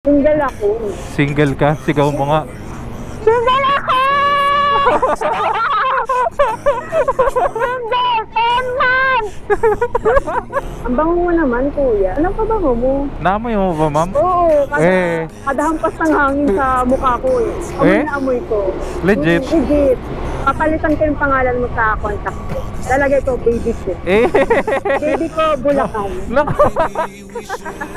Single ako. Single ka? Sigaw mo nga. Single ako! Single! 10 months! Ang bango mo naman, kuya. Anong pabango mo? Naamoy mo ba, ma'am? Oo, kadahampas ng hangin sa mukha ko eh. Amoy na amoy ko. Legit? Legit. Papalitan ko yung pangalan mo sa contact ko. Lalagay ko, baby ko. Baby ko, Bulacan.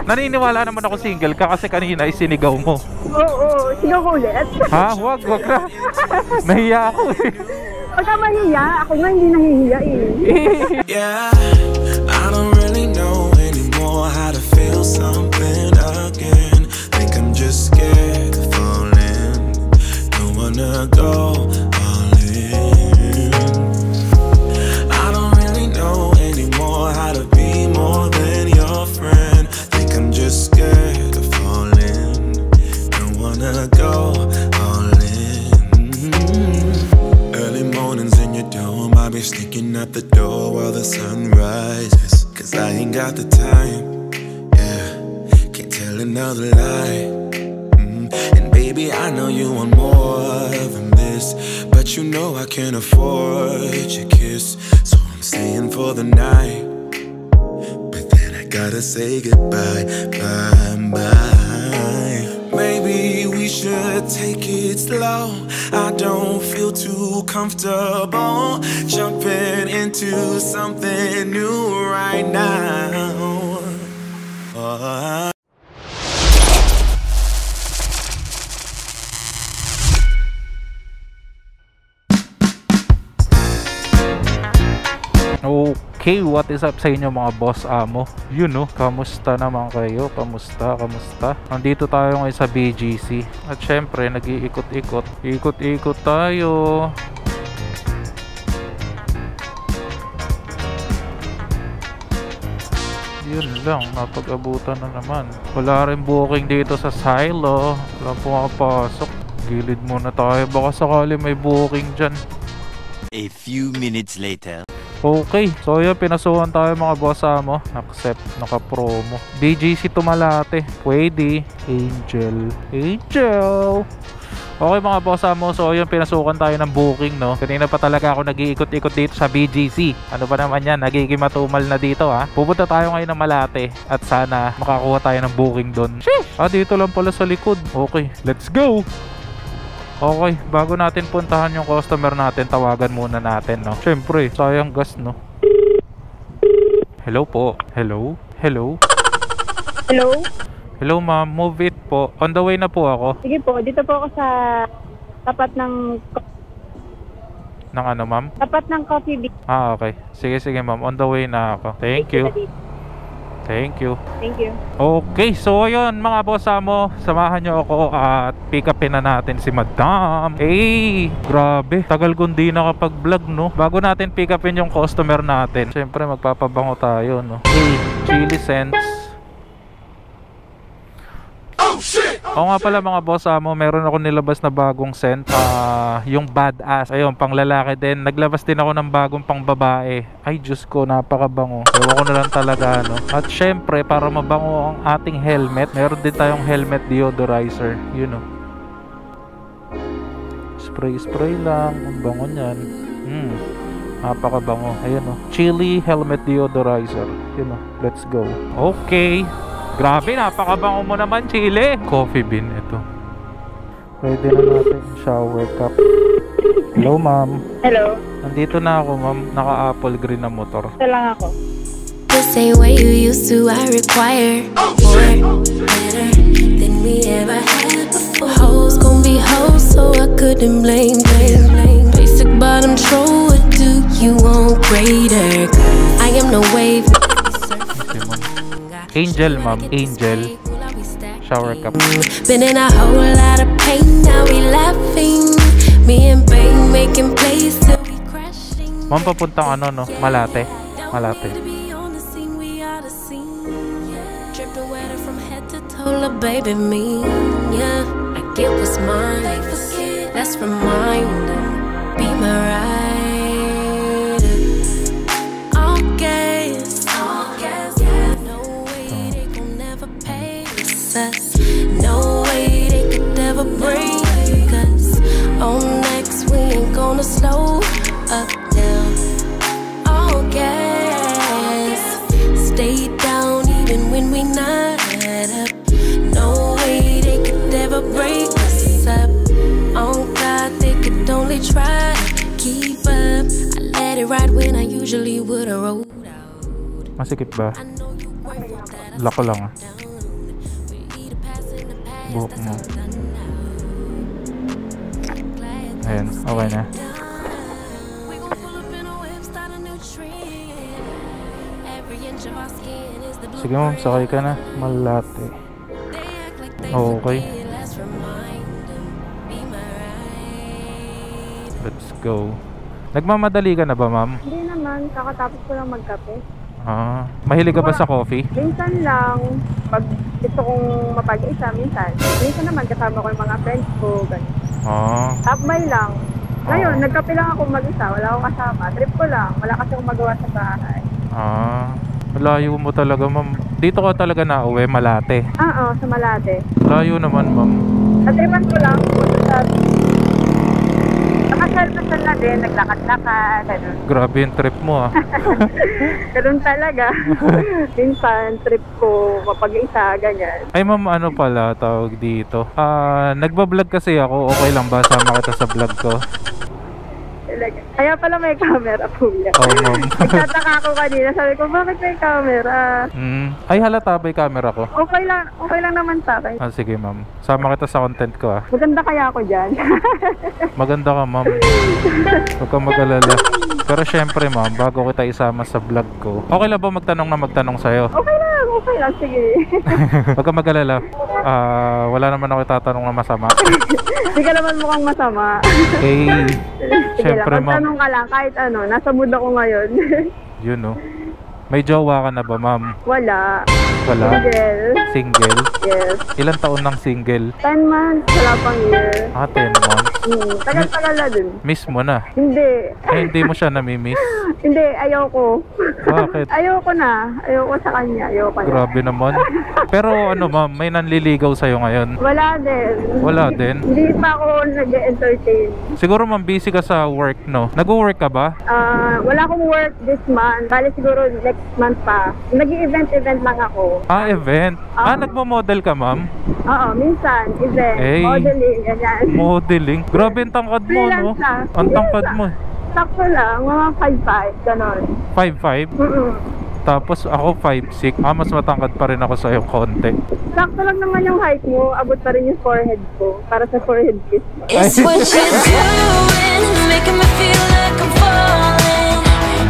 Naniniwala naman ako single ka kasi kanina isinigaw mo. Oo, sigaw ko ulit. Ha? Wag na. Nahiya ako eh. Pagka mahiya, ako nga hindi nahihiya eh. Yeah, I don't really know anymore how to feel something again. Think I'm just scared of falling. Don't wanna go all in. I don't really know anymore how to be more than your friend. Think I'm just scared of falling. Don't wanna go all in. Early mornings in your dome, I'll be sneaking out the door while the sun rises. Cause I ain't got the time, yeah, can't tell another lie. And baby, I know you want more than this, but you know I can't afford your kiss. So I'm staying for the night, but then I gotta say goodbye, bye, bye. Maybe we should take it slow. I don't feel too comfortable jumping into something new right now. Okay, what is up sa inyo mga boss amo? You know, kamusta naman kayo? Kamusta? Nandito tayo ngayon sa BGC. At syempre, nag-iikot-ikot. Ikot-ikot tayo. Yun lang, napag-abutan na naman. Wala rin booking dito sa silo. Wala pumapasok. Gilid muna tayo. Baka sakali may booking dyan. A few minutes later. Okay, so yun, pinasuhan tayo mga boss mo. Accept, naka-promo. BGC Tumalate, pwede. Angel. Okay mga boss mo, so yun, pinasukan tayo ng booking, no. Kanina pa talaga ako nag-iikot-ikot dito sa BGC. Ano ba naman yan, nagiging matumal na dito ha. Pupunta tayo ngayon ng Malate at sana makakuha tayo ng booking doon. Dito lang pala sa likod. Okay, let's go. Okay, bago natin puntahan yung customer natin, tawagan muna natin, no. Syempre, sayang gas, no. Hello po. Hello. Hello ma'am, move it po. On the way na po ako. Sige po, dito po ako sa tapat ng ano ma'am? Tapat ng Coffee Bean. Okay. Sige ma'am, on the way na ako. Thank you. Okay, so ayun mga boss mo, samahan nyo ako at pick upin na natin si Madam. Grabe, tagal kong di nakapag-vlog, no. Bago natin pick upin yung customer natin, syempre magpapabango tayo, no. Chili scents. Oo nga pala mga boss mo, meron ako nilabas na bagong scent, yung Badass. Ayun, pang lalaki din. Naglabas din ako ng bagong pang babae. Ay Diyos ko, napakabango. Ewan ko na lang talaga, no. At syempre, para mabango ang ating helmet, meron din tayong helmet deodorizer. You know, spray lang. Ang bango nyan. Napakabango. Ayun, no. Chili helmet deodorizer. You know, let's go. Okay. Grabe, napakabango mo naman, Chili. Coffee bean, ito. Pwede na natin shower cup. Hello, ma'am. Hello. Nandito na ako, ma'am. Naka-apple green na motor. Ito lang ako. The same way you used to, I require more, better than we ever had before. Hoes gon' be hoes, so I couldn't blame. Basic bottom troll, what do you want greater? I am no wave. Angel, ma'am. Angel. Shower cup. Been in a whole lot of pain, now we laughing. Me and Bang making plays till we crashing. Ma'am, papuntang ano, no? Malate. Dripping wetter from head to toe, baby me. Yeah, I get what's mine. Let's remind her, be my ride. No way they gon' never pay us. No up, down, all gas. Stay down even when we not up. No way they could ever break us up. On God, they could only try to keep up. I let it ride when I usually would've rolled out. Masikip ba? I know you grateful that I Lako lang ah. down. Ready to pass in the past, Buhok that's mo. all done now. Ayan, okay na. We gon' pull up in a whip, start a new trend. Every inch of our skin is the Sige ma'am, sakay ka na. Malate. They act like they Okay. forget, let's remind them, be my ride. Let's go. Nagmamadali ka na ba ma'am? Hindi naman, kakatapos ko lang magkape. Ah, mahilig ka ba sa coffee? Minsan lang, pag gusto kong mapag-isa, minsan. Minsan naman kasama ko yung mga friends ko, ganun. Ah, Takbay lang. Ngayon, nagkape lang ako mag-isa, wala akong kasama. Trip ko lang, wala kasi akong magawa sa bahay. malayo mo talaga ma'am. Dito ka talaga na uwi, Malate. Oo, sa Malate. Layo naman ma'am. Natripan ko lang, punta sa... Nakaselfasyon na din, naglakad-lakad, ganun. Grabe yung trip mo ah. Ganun talaga. Minsan, trip ko mapag-isa, ganyan. Ay ma'am, ano pala tawag dito? Nagbablog kasi ako. Okay lang ba sama kita sa vlog ko? Talaga. Kaya pala may camera po yan. Oo ma'am. Nagtataka ako kanina, sabi ko, bakit may camera? Ay halata ba yung camera ko? Okay lang naman sa akin. Sige ma'am. Sama kita sa content ko ah. Maganda kaya ako dyan. Maganda ka ma'am. Huwag kang mag-alala. Pero syempre ma'am, bago kita isama sa vlog ko, okay lang ba magtanong sa'yo? Okay lang, sige. Huwag kang mag-alala. Wala naman ako itatanong na masama. Hindi ka naman mukhang masama. Okay. Sige Syempre lang, ma'am. magtanong ka lang, kahit ano, nasa mood ako ngayon. Yun no. May jowa ka na ba ma'am? Wala. Wala? Single. Single? Yes. Ilang taon ng single? 10 months, wala pang year. 10 months. Tagal-tagal na dun. Miss mo na. Hindi. Hindi mo siya namimiss. Hindi, ayoko. Bakit? Ayoko na. Ayoko sa kanya. Ayoko na. Grabe naman. Pero ano ma'am, may nanliligaw sa'yo ngayon? Wala din. Wala din? Hindi pa ako nag-entertain. Siguro ma'am, busy ka sa work no? Nag-work ka ba? Wala akong work this month. Bali siguro next month pa. Nag-i-event lang ako. Event? Nagmo-model ka ma'am? Oo, minsan. Event. Hey. Modeling. Ganyan. Modeling? Grabe ang tangkad mo no? Freelance lang. Ang tangkad mo. Sakto lang. Mga 5'5". Ganon. 5'5"? Tapos ako 5'6". Mas matangkad pa rin ako sa'yo konti. Sakto lang naman yung height mo. Abot pa rin yung forehead ko. Para sa forehead kiss. It's what you're doing, making me feel like I'm falling.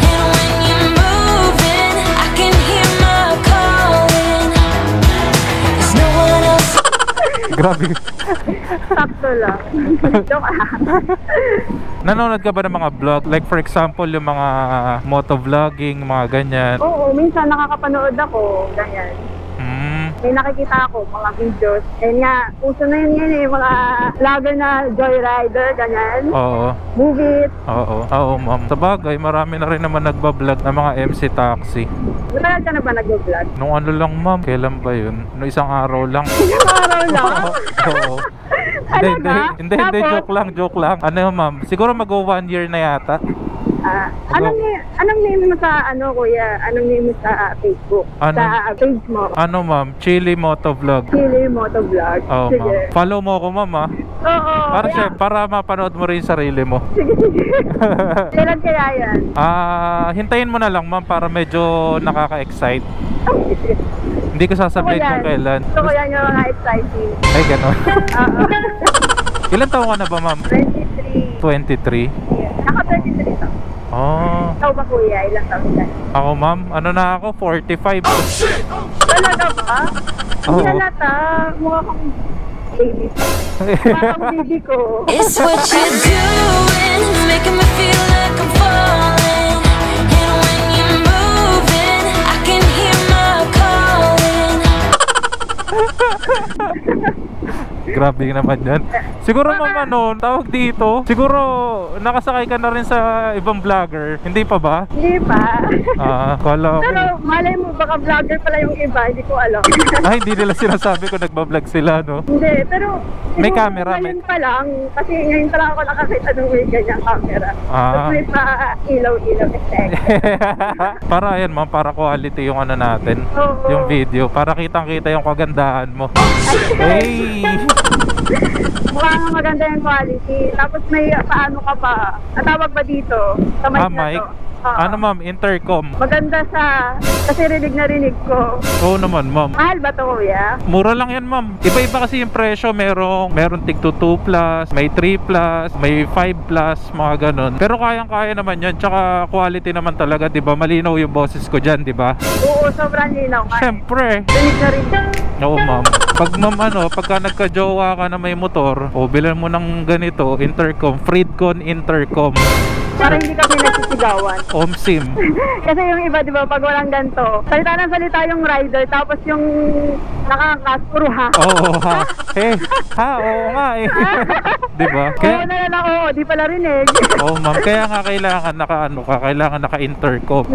And when you're moving, I can hear my calling. There's no one else. Grabe. Sakto lang. Joke lang. Nanonood ka ba ng mga vlog? Like for example, yung mga motovlogging, mga ganyan. Oo, minsan nakakapanood ako. Ganyan. May nakikita ako, mga videos. Ayun nga, uso na yun mga vlogger na joyrider, ganyan. Oo. Movies. Oo ma'am. Sa bagay, marami na rin naman nagbablog ng mga MC Taxi. Matagal ka na ba nag-vlog? Nung ano lang ma'am, kailan ba yun? Nung isang araw lang. Isang araw lang? Oo. Talaga? Hindi, Tapos? joke lang. Ano ma'am, siguro mag-1 year na yata. Anong name mo sa kuya? Anong name mo sa Facebook? Ano? Sa page mo? Ano ma'am, Chili Motovlog. Chili Motovlog. Oo Sige. ma'am. Follow mo ako ma'am ha. Oo. Para mapanood mo rin yung sarili mo. Sige. Kailan kaya yan? Hintayin mo na lang ma'am para medyo nakaka-excite. Hindi ko sasabihin kung kailan. Gusto ko yan yung mga exciting. Ay, gano'n. Oo. Ilan taon ka na ba ma'am? 23. 23? Naka-23 to. Oh. Ikaw ba kuya? Ilang taon ka? Ako ma'am, ano na ako? 45. Talaga ba? Oo. Hindi halata. Mukha kang baby. Parang baby ko. It's what you're doing, making me feel like I'm falling. And when you're moving, I can hear my calling. Grabe naman yan. Siguro ma'am ano, tawag dito, siguro nakasakay ka na rin sa ibang vlogger. Hindi pa ba? Hindi pa. Kala ko. Pero malay mo, baka vlogger pala yung iba, hindi ko alam. Ay, hindi nila sinasabi ko nagbablog sila, no? Hindi, pero May siguro camera, ngayon pa lang, kasi ngayon pa lang ako nakakita ng may ganyang camera. Tapos may pa ilaw-ilaw effect. Para yan ma'am, para quality yung ano natin, Oo. yung video, para kitang-kita yung kagandahan mo. Hey! Mukhang maganda yung quality. Tapos may paano ka pa? Ang tawag ba dito? Sa mic na Mic? to. Oo. Ano ma'am, intercom? Maganda siya. Kasi rinig na rinig ko. Oo naman ma'am. Mahal ba to, kuya? Mura lang yan ma'am. Iba-iba kasi yung presyo. Meron tig to 2 plus, may 3 plus, may 5 plus, mga ganun. Pero kayang-kaya naman yan. Tsaka quality naman talaga, di ba? Malinaw yung boses ko dyan, di ba? Oo, sobrang linaw. Siyempre. Rinig na rinig. Oo ma'am. Pag ma'am ano, pagka nagka-jowa ka na may motor, o bilan mo ng ganito, intercom, Freedcon intercom. Para hindi kami nagsisigawan. OMSIM. Kasi yung iba, di ba, pag walang ganito, salita ng salita yung rider, tapos yung nakakas, puro ha. Oo ha. Oo nga eh. Di ba? Oo na lang ako, di pala rinig. Oo ma'am, kaya nga kailangan kailangan naka-intercom.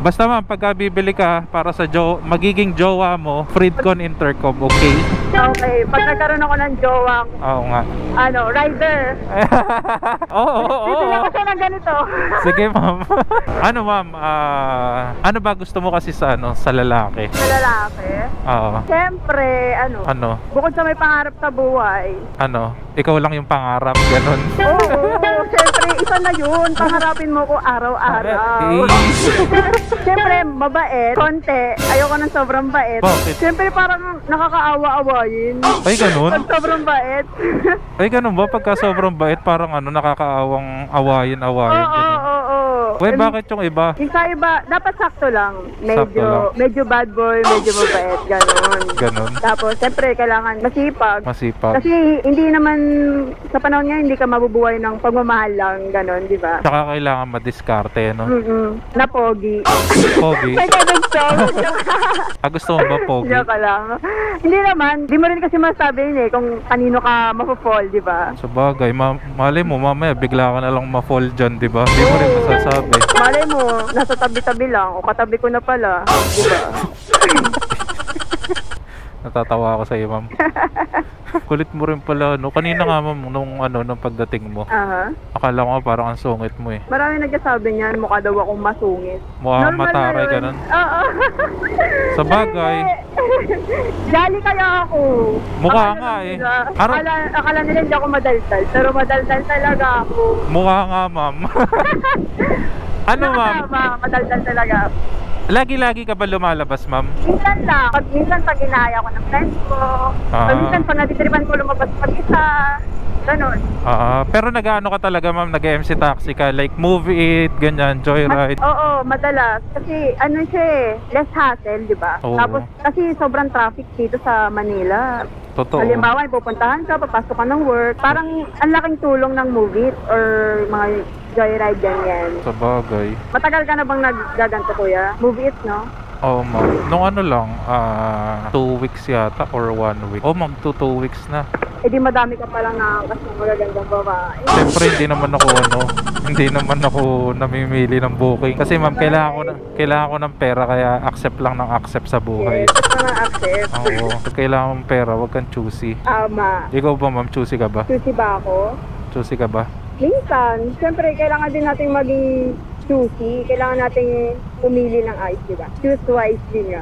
Basta ma'am, pagka bibili ka para sa magiging jowa mo, Freedcon intercom, okay? Okay, pag nagkaroon ako ng jowang, Oo nga. rider. Oo. Bibili ako siya ng ganito. Sige ma'am. Ano ma'am, ano ba gusto mo kasi sa lalaki? Sa lalaki. Oo. Siyempre, Ano? bukod sa may pangarap sa buhay. Ano? Ikaw lang yung pangarap, ganun. Oo, siyempre, isa na yun. Pangarapin mo ko araw-araw. Siyempre, mabait, konti. Ayoko ng sobrang bait. Bakit? Siyempre, parang nakakaawa-awayin. Ay, ganun? Pag sobrang bait. Ay, ganun ba? Pagka sobrang bait, parang nakakaawang awayin-awayin. Oo. Uy, bakit yung iba? Yung sa iba, dapat sakto lang. Sakto lang. Medyo bad boy, medyo mabait, gano'n. Ganun? Tapos, siyempre, kailangan masipag. Masipag. Kasi hindi naman, sa panahon ngayon, hindi ka mabubuhay ng pagmamahal lang, gano'n, di ba? Tsaka kailangan madiskarte, no? Na pogi. Pogi? Kaya gusto. Gusto mo ba pogi? Joke lang. Hindi naman, di mo rin kasi masabi yun kung kanino ka mapafall, di ba? Sa bagay, malay mo, mamaya bigla ka na lang ma-fall dyan, di ba? Di mo rin masasabi. Malay mo, nasa tabi-tabi lang, o katabi ko na pala, di ba? Natatawa ako sa iyo, ma'am. Kulit mo rin pala, no? Kanina nga, ma'am, nung pagdating mo. Aha. Akala ko nga parang ang sungit mo eh. Marami nagsasabi niyan, mukha daw akong masungit. Mukha kang Normal mataray, na yun. ganun. Oo. Sa bagay. Jolly kaya ako. Mukha Akala nga eh. nila- Araw- Akala nila hindi ako madaldal, pero madaldal talaga ako. Mukha nga, ma'am. Ano, ma'am? Madaldal talaga ako. Lagi-lagi ka ba lumalabas, ma'am? Minsan lang. Minsan pag ginaya ko ng friends ko. Pag minsan pag natitripan ko lumabas pag-isa. Ganon. Pero nag-ano ka talaga, ma'am? Nag-MC taxi ka? Like Move It, ganyan, Joyride? Oo, madalas. Kasi siya less hassle, di ba? Oo. Tapos kasi sobrang traffic dito sa Manila. Totoo. Halimbawa, pupuntahan ka, papasok ka ng work. Parang ang laking tulong ng Move It or mga Joyride ganyan. Sa bagay. Matagal ka na bang naggaganto, kuya? Move It, no? Oo, ma'am. Nung ano lang, 2 weeks yata or 1 week. Ma'am, 2 weeks na. Eh di madami ka palang nakakas ng magagandang babae. Siyempre, hindi naman ako namimili ng booking. Kasi ma'am, kailangan ko ng pera, kaya accept lang ng accept sa buhay. Yes, basta na-accept. Oo. Pag kailangan mong pera, wag kang choosy. Tama. Ikaw ba, ma'am? Choosy ka ba? Susi ba ako? Choosy ka ba? Minsan, siyempre, kailangan din natin maging choosy. Kailangan natin pumili ng ayos, di ba? Choose wisely nga.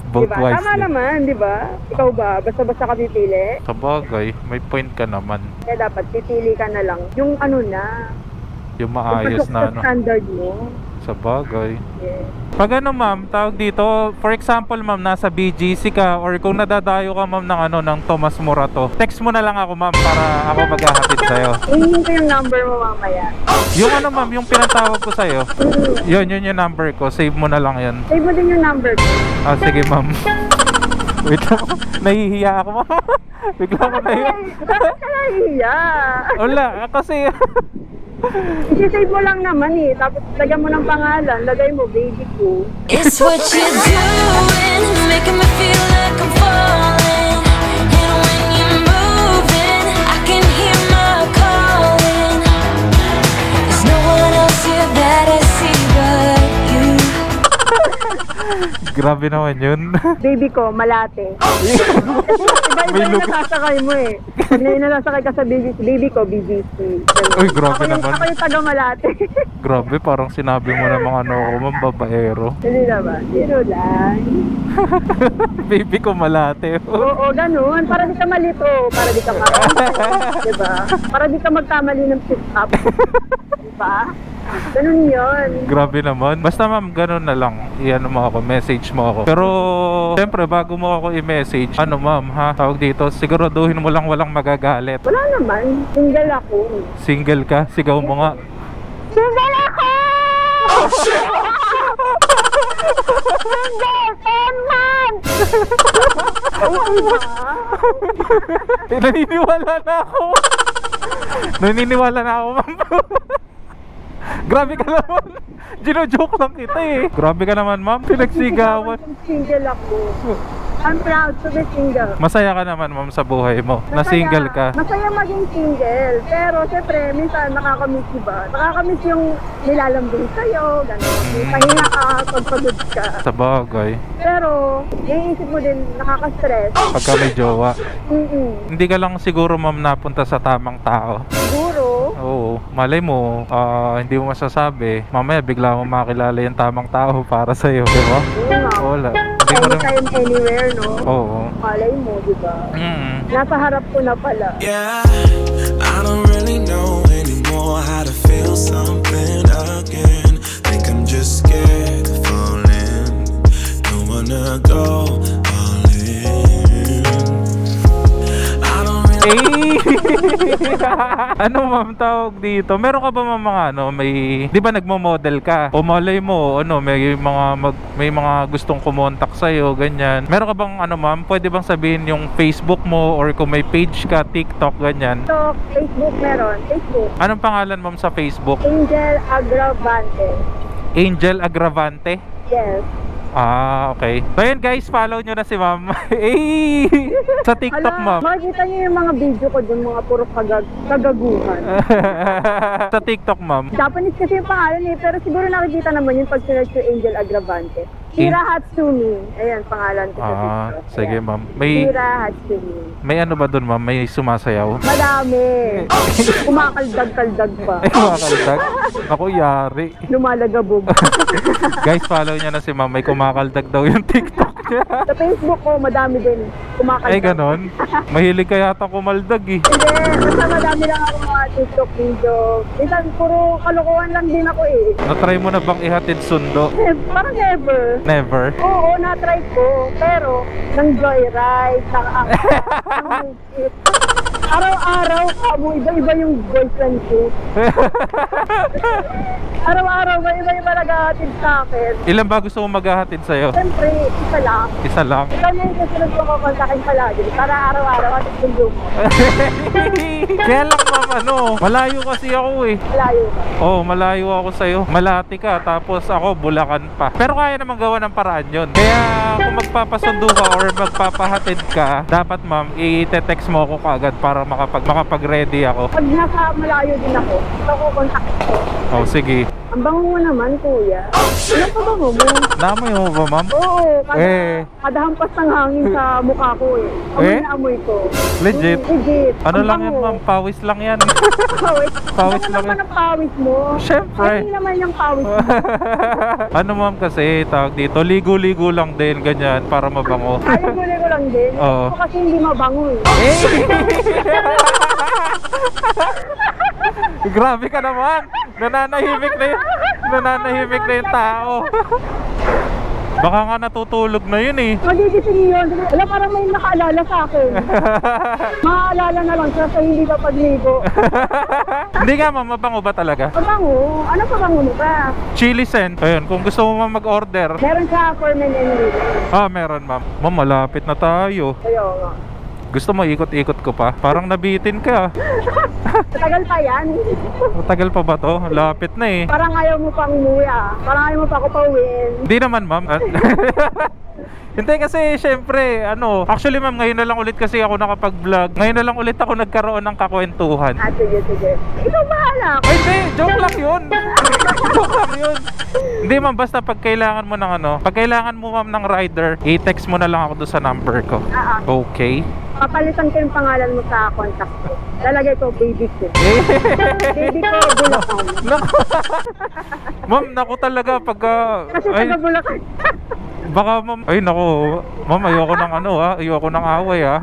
Vote Diba? wisely. Tama naman, di ba? Ikaw ba? Basta-basta ka pipili? Sa bagay, may point ka naman. Kaya dapat pipili ka na lang. Yung Yung maayos yung na standard mo. Sa bagay. Yes. Pag ma'am, tawag dito, for example ma'am, nasa BGC ka or kung nadadayo ka ma'am ng Tomas Morato, text mo na lang ako ma'am para ako maghahatid sa'yo. Hingin ko yung number mo mamaya. Yung ma'am, yung pinatawag ko sa'yo, yun yung number ko, save mo na lang yan. Save mo din yung number ko. Sige ma'am. Wait lang, nahihiya ako ma'am. Bigla ko nahihiya. Bakit ka nahihiya? Wala, kasi I-save mo lang naman tapos lagyan mo ng pangalan, lagay mo baby ko. It's what you're doing, making me feel like I'm falling. And when you move Grabe naman yun. Baby ko, Malate. Iba-iba May yung look. nasasakay mo eh. Pag nasasakay ka sa baby ko, BGC. Ganun. Uy, grabe naman. Ako yung taga Malate. Grabe, parang sinabi mo namang ano ako, ma'am, babaero. Hindi naman. Zero lang. Baby ko malate. Oo, ganun. Para di ka malito. Para di ka diba? Para di ka magkamali ng sit-up. Diba? Ganun yun. Grabe naman. Basta ma'am, ganun na lang. Iyan mo ako, message mo ako. Pero, siyempre, bago mo ako i-message, ano ma'am, ha? Tawag dito, siguraduhin mo lang walang magagalit. Wala naman. Single ako. Single ka? Sigaw mo nga. Single ako! Single! 10 months! Naniniwala na ako. Naniniwala na ako, ma'am. Grabe ka naman. Gino-joke lang kita eh. Grabe ka naman, ma'am. Pinagsigawan. Single ako. I'm proud to be single. Masaya ka naman, ma'am, sa buhay mo. Na single ka. Masaya maging single. Pero syempre, minsan nakakamiss, diba? Nakakamiss yung nilalambing sa'yo, gano'n. May pahinga ka, pagpagod ka. Sa bagay. Pero, iisip mo din, nakaka-stress. Pagka may jowa. Mm-mm. Hindi ka lang siguro, ma'am, napunta sa tamang tao. Siguro. Oo. Malay mo, hindi mo masasabi. Mamaya bigla mo makilala yung tamang tao para sa'yo. Diba? Oo nga. Wala. Hindi mo rin... Anytime, anywhere, no? Oo. Malay mo, diba? Mm. Nasa harap ko na pala. Yeah, I don't really know anymore how to feel something again. Think I'm just scared of falling. Don't wanna go all in. I don't really... Ano ma'am tawag dito? Meron ka ba mga ano, may 'di ba nagmo-model ka? O malay mo, ano, may mga gustong kumontak sa iyo, ganyan. Meron ka bang ano ma'am, pwede bang sabihin yung Facebook mo or kung may page ka, TikTok, ganyan? So, Facebook meron. Facebook. Anong pangalan ma'am sa Facebook? Angel Agravante. Angel Agravante? Yes. Ah, okay. So yun guys, follow nyo na si ma'am. Sa TikTok ma'am. Makikita niyo yung mga video ko dun, mga puro kagaguhan. Sa TikTok ma'am. Japanese kasi yung pangalan eh, pero siguro nakikita naman yung pag-search yung Angel Agravante. Kira Hatsumi. Ayan, pangalan ko sa TikTok. Sige Ayan. ma'am. May Kira Hatsumi. ano ba dun ma'am? May sumasayaw? Madami. Kumakaldag-kaldag pa. Ay, makakaldag. Ako, yari. Lumalagabog. Guys, follow niya na si ma'am. May kumakaldag daw yung TikTok niya. Sa Facebook ko, madami din. Kumakaldag. Ay, ganon. Mahilig ka yata kumaldag eh. Hindi, basta madami lang ako mga TikTok video. Minsan, puro kalokohan lang din ako eh. Na-try mo na bang ihatid sundo? Parang never. Never. Oo, na-try ko. Pero, nang joyride, araw-araw, iba-iba yung boyfriend ko. Araw-araw, iba-iba nag-ahatid sa akin. Ilan ba gusto mo maghahatid sa'yo? Siyempre, isa lang. Isa lang. Ikaw na yung kasunod ko kukontakin palagi. Para araw-araw at sundo mo. Kaya lang ma'am, ano, malayo kasi ako eh. Malayo ka. Oh, malayo ako sa'yo. Malati ka, tapos ako Bulacan pa. Pero kaya naman gawa ng paraan yun. Kaya kung magpapasundo ka or magpapahatid ka, dapat ma'am, i-text mo ako kaagad para makapag-ready ako. Pag nasa malayo din ako, ito kukontak ko. Oh, sige. Ang bango mo naman, kuya. Ano pa bango mo? Namoy mo ba ma'am? Oo, Eh. kada hampas ng hangin sa mukha ko eh. Amoy na amoy ko. Legit? Legit. Ano Ang lang bango. yan ma'am? Pawis lang yan. Pawis? Pawis Ano lang naman yan. ang pawis mo? Syempre. Ay, naman yung pawis mo. Ano ma'am kasi, tawag dito, ligo-ligo lang din, ganyan, para mabango. Ayun ko lang din. Oo. Ako kasi hindi mabango eh. Grabe ka naman. Nananahimik na yung tao. Baka nga natutulog na yun eh. Magigising yun. Wala, parang may nakaalala sa akin. Maaalala na lang siya sa hindi ka pagligo. Hindi nga ma'am, mabango ba talaga? Pabango? Ano pabango mo ba? Chili scent. Ayun, kung gusto mo ma'am mag-order. Meron siya for men and women. Meron ma'am. Ma'am, malapit na tayo. Kaya nga. Gusto mo ikot-ikot ko pa? Parang nabitin ka. Matagal pa yan. Matagal pa ba to? Lapit na eh. Parang ayaw mo pang umuwi ah. Parang ayaw mo pa ako pauwiin. Hindi naman ma'am. Hindi kasi syempre actually ma'am, ngayon na lang ulit kasi ako nakapag-vlog. Ngayon na lang ulit ako nagkaroon ng kakwentuhan. Sige. Ikaw bahala. Ay hindi, joke lang yun. Joke lang yun. Hindi ma'am, basta pag kailangan mo ng ano, pag kailangan mo ma'am ng rider, i-text mo na lang ako doon sa number ko. Okay? Papalitan ko yung pangalan mo sa contact ko. Lalagay ko baby ko. Baby ko, Bulacan. Ma'am, naku talaga pagka... Kasi taga Bulacan. Baka ma'am, ay naku, ma'am ayoko ng ano ha, ayoko ng away ha.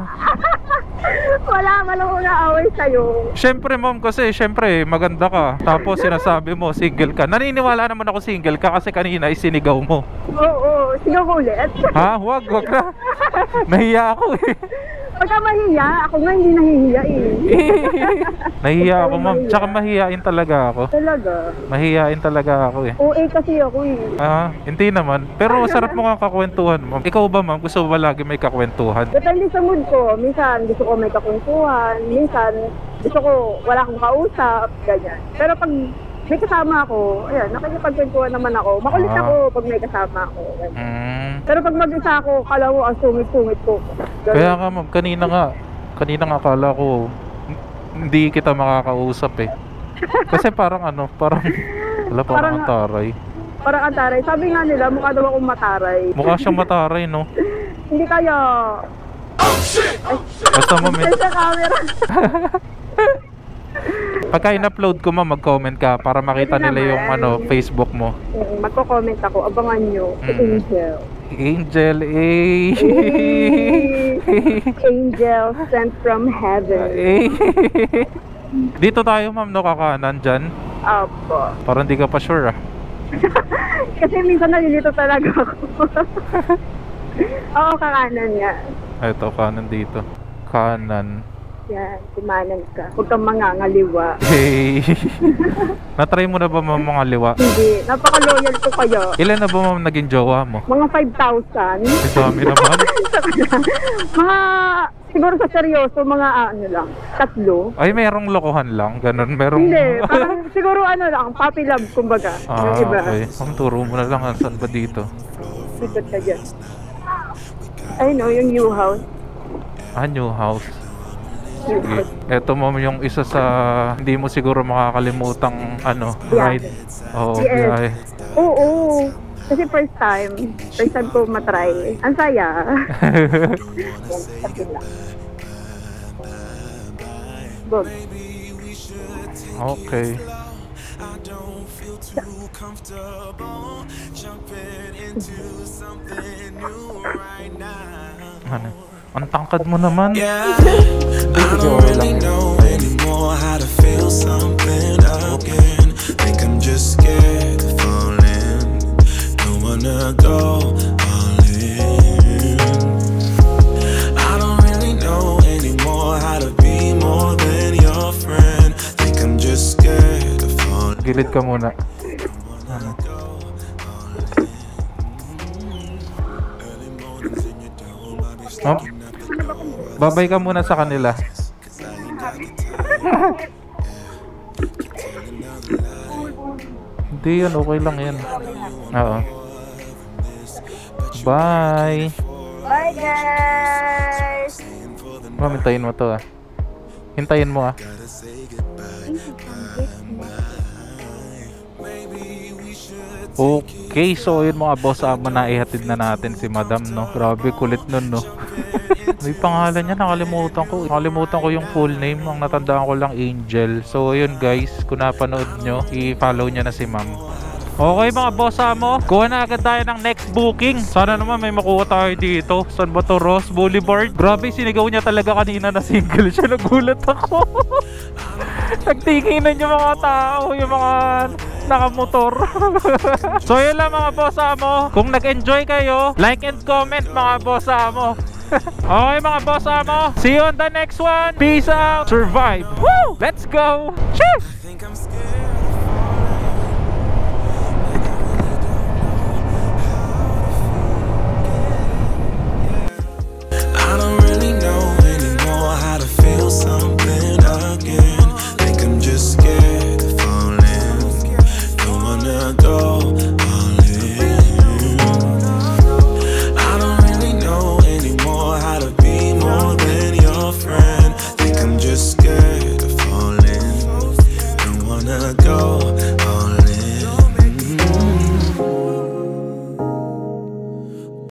Wala ko na away sa'yo. Siyempre ma'am, kasi siyempre maganda ka. Tapos sinasabi mo single ka. Naniniwala naman ako single ka kasi kanina isinigaw mo. Oo, sigaw ko ulit. Ha? Wag na. Nahiya ako eh. Pagka mahiya, ako nga hindi nahihiya eh. Nahiya ako ma'am, tsaka mahihain talaga ako. Talaga? Mahihain talaga ako eh. OA kasi ako eh. Hindi naman. Pero sarap mo kang kakwentuhan ma'am. Ikaw ba ma'am, gusto mo ba lagi may kakwentuhan? Depende sa mood ko. Minsan gusto ko may kakwentuhan. Minsan gusto ko wala akong kausap. Ganyan. Pero pag may kasama ako, ayan, nakikipagkwentuhan naman ako. Makulit ako pag may kasama ako. Pero pag mag-isa ako, kala mo ang sungit-sungit ko. Ganun. Kaya nga ma'am, kanina nga kala ko hindi kita makakausap eh. Kasi parang ano, parang ang taray. Parang ang taray. Sabi nga nila, mukha daw akong mataray. Mukha siyang mataray, no? Hindi kaya. Basta ma'am eh. Sa camera. Pagka in-upload ko ma'am, mag-comment ka para makita nila yung ano, Facebook mo. Magko-comment ako, abangan nyo. Si Angel. Angel sent from heaven. Dito tayo ma'am, no, kakanan dyan. Apo. Parang di ka pa sure ah. Kasi minsan nalilito talaga ako. Oo, kakanan nga. Ito, kanan dito. Kanan. Yan, kumanan ka. Huwag kang mangangaliwa. Hey. Na-try mo na ba ma'am mga liwa? Hindi, napaka-loyal ko kayo. Ilan na ba ma'am naging jowa mo? Mga 5,000. Ay, dami naman. Mga, siguro sa seryoso, mga ano lang, 3. Ay, merong lokohan lang. Ganun, merong... Hindi, parang siguro ano lang, puppy love, kumbaga. Yung iba. Okay. Ang turo mo na lang, saan ba dito? Sigot ka dyan. Ay no, yung new house. New house. Sige. Ito ma'am yung isa sa hindi mo siguro makakalimutang ano, ride. Oo, biyahe. Oo. Kasi first time ko matry. Ang saya. Bob. Okay. Ano? Ang tangkad mo naman. I don't really know anymore how to feel something again. Think I'm just scared to fall in. Don't wanna go all in. I don't really know anymore how to be more than your friend. Think I'm just scared to fall in. Gilid ka muna. Ano? Oh, babay ka muna sa kanila. Hindi yan, okay lang yan. Oo. Bye. Bye guys. Ma'am, hintayin mo to ah. Hintayin mo ah. Okay, so yun mga boss, naihatid na natin si Madam, no? Grabe, kulit nun, no? May pangalan niya, nakalimutan ko. Nakalimutan ko yung full name, ang natandaan ko lang Angel. So yun guys, kung napanood nyo, i-follow nyo na si Ma'am. Okay mga boss mo, kuha na agad tayo ng next booking. Sana naman may makuha tayo dito. Saan ba to? Ross Boulevard? Grabe, sinigaw niya talaga kanina na single siya. Nagulat ako. Nagtinginan yung mga tao, yung mga nakamotor. So yun lang mga boss mo. Kung nag-enjoy kayo, like and comment mga boss mo. Okay mga boss mo, see you on the next one. Peace out. Survive. Woo! Let's go. Cheers.